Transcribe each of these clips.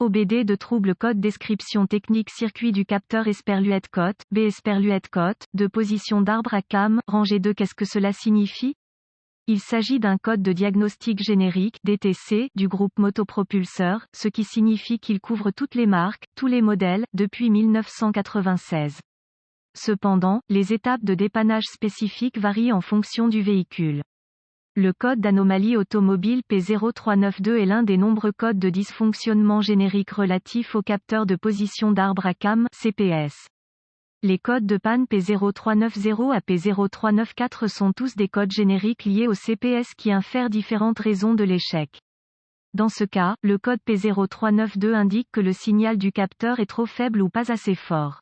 OBD de trouble code description technique circuit du capteur Esperluette Cote, B Esperluette Cote, de position d'arbre à cam, rangée 2. Qu'est-ce que cela signifie? Il s'agit d'un code de diagnostic générique, DTC, du groupe motopropulseur, ce qui signifie qu'il couvre toutes les marques, tous les modèles, depuis 1996. Cependant, les étapes de dépannage spécifiques varient en fonction du véhicule. Le code d'anomalie automobile P0392 est l'un des nombreux codes de dysfonctionnement générique relatifs au capteur de position d'arbre à cam, CPS. Les codes de panne P0390 à P0394 sont tous des codes génériques liés au CPS qui infèrent différentes raisons de l'échec. Dans ce cas, le code P0392 indique que le signal du capteur est trop faible ou pas assez fort.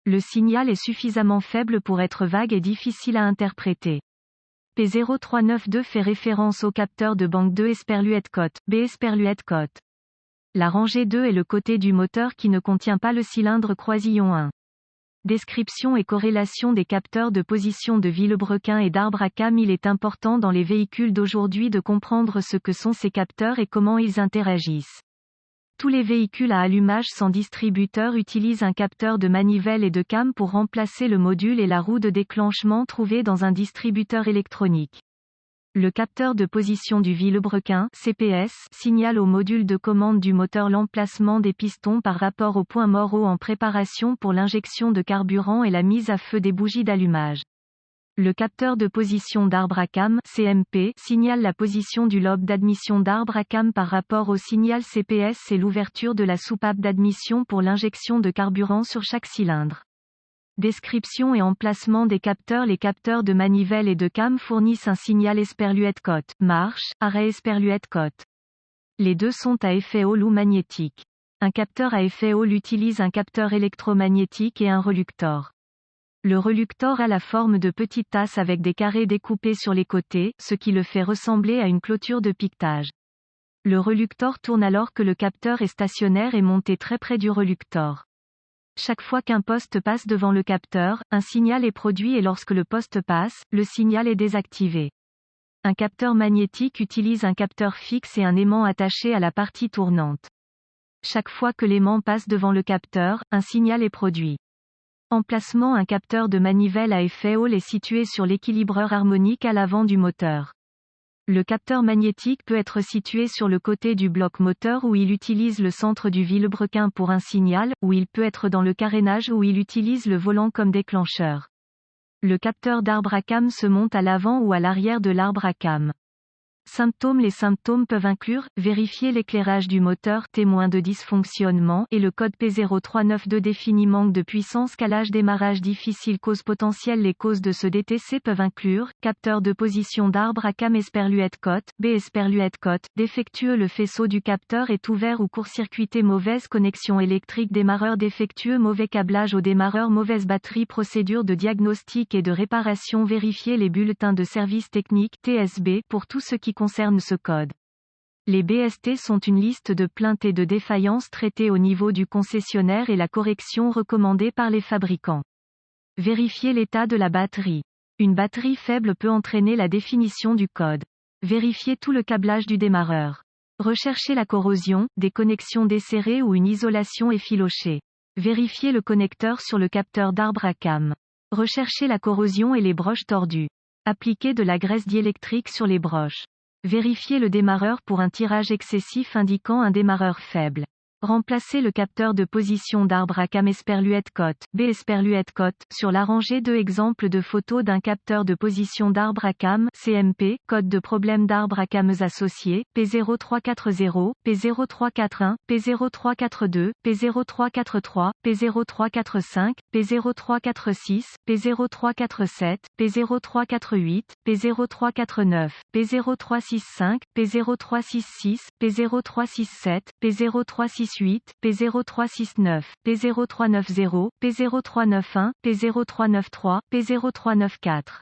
Le signal est suffisamment faible pour être vague et difficile à interpréter. P0392 fait référence au capteur de banque 2 Esperluette Cote, B Esperluette Cote. La rangée 2 est le côté du moteur qui ne contient pas le cylindre croisillon 1. Description et corrélation des capteurs de position de Villebrequin et d'arbre à cam. Il est important dans les véhicules d'aujourd'hui de comprendre ce que sont ces capteurs et comment ils interagissent. Tous les véhicules à allumage sans distributeur utilisent un capteur de manivelle et de cam pour remplacer le module et la roue de déclenchement trouvés dans un distributeur électronique. Le capteur de position du Villebrequin, CPS, signale au module de commande du moteur l'emplacement des pistons par rapport au point mort en préparation pour l'injection de carburant et la mise à feu des bougies d'allumage. Le capteur de position d'arbre à cam, CMP, signale la position du lobe d'admission d'arbre à cam par rapport au signal CPS et l'ouverture de la soupape d'admission pour l'injection de carburant sur chaque cylindre. Description et emplacement des capteurs. Les capteurs de manivelle et de cam fournissent un signal Esperluette Cote, marche, arrêt Esperluette Cote. Les deux sont à effet Hall ou magnétique. Un capteur à effet Hall utilise un capteur électromagnétique et un reluctor. Le reluctor a la forme de petites tasses avec des carrés découpés sur les côtés, ce qui le fait ressembler à une clôture de piquetage. Le reluctor tourne alors que le capteur est stationnaire et monté très près du reluctor. Chaque fois qu'un poste passe devant le capteur, un signal est produit et lorsque le poste passe, le signal est désactivé. Un capteur magnétique utilise un capteur fixe et un aimant attaché à la partie tournante. Chaque fois que l'aimant passe devant le capteur, un signal est produit. Emplacement. Un capteur de manivelle à effet Hall est situé sur l'équilibreur harmonique à l'avant du moteur. Le capteur magnétique peut être situé sur le côté du bloc moteur où il utilise le centre du Villebrequin pour un signal, ou il peut être dans le carénage où il utilise le volant comme déclencheur. Le capteur d'arbre à cam se monte à l'avant ou à l'arrière de l'arbre à cam. Symptômes. Les symptômes peuvent inclure, vérifier l'éclairage du moteur témoin de dysfonctionnement et le code P0392 définit manque de puissance, calage, démarrage difficile. Causes potentielles. Les causes de ce DTC peuvent inclure, capteur de position d'arbre à cam Esperluette Cote, B Esperluette Cote, défectueux. Le faisceau du capteur est ouvert ou court-circuité. Mauvaise connexion électrique. Démarreur défectueux. Mauvais câblage au démarreur. Mauvaise batterie. Procédure de diagnostic et de réparation. Vérifier les bulletins de service technique TSB pour tout ce qui concerne ce code. Les BST sont une liste de plaintes et de défaillances traitées au niveau du concessionnaire et la correction recommandée par les fabricants. Vérifier l'état de la batterie. Une batterie faible peut entraîner la définition du code. Vérifier tout le câblage du démarreur. Rechercher la corrosion, des connexions desserrées ou une isolation effilochée. Vérifier le connecteur sur le capteur d'arbre à cam. Rechercher la corrosion et les broches tordues. Appliquer de la graisse diélectrique sur les broches. Vérifier le démarreur pour un tirage excessif indiquant un démarreur faible. Remplacer le capteur de position d'arbre à cam Esperluette Cote, B Esperluette Cote, sur la rangée 2. Exemples de photos d'un capteur de position d'arbre à cam, CMP, code de problème d'arbre à cam associé, P0340, P0341, P0342, P0343, P0345, P0346, P0347, P0348, P0349, P0365, P0366, P0367, P0368, P0369, P0390, P0391, P0393, P0394.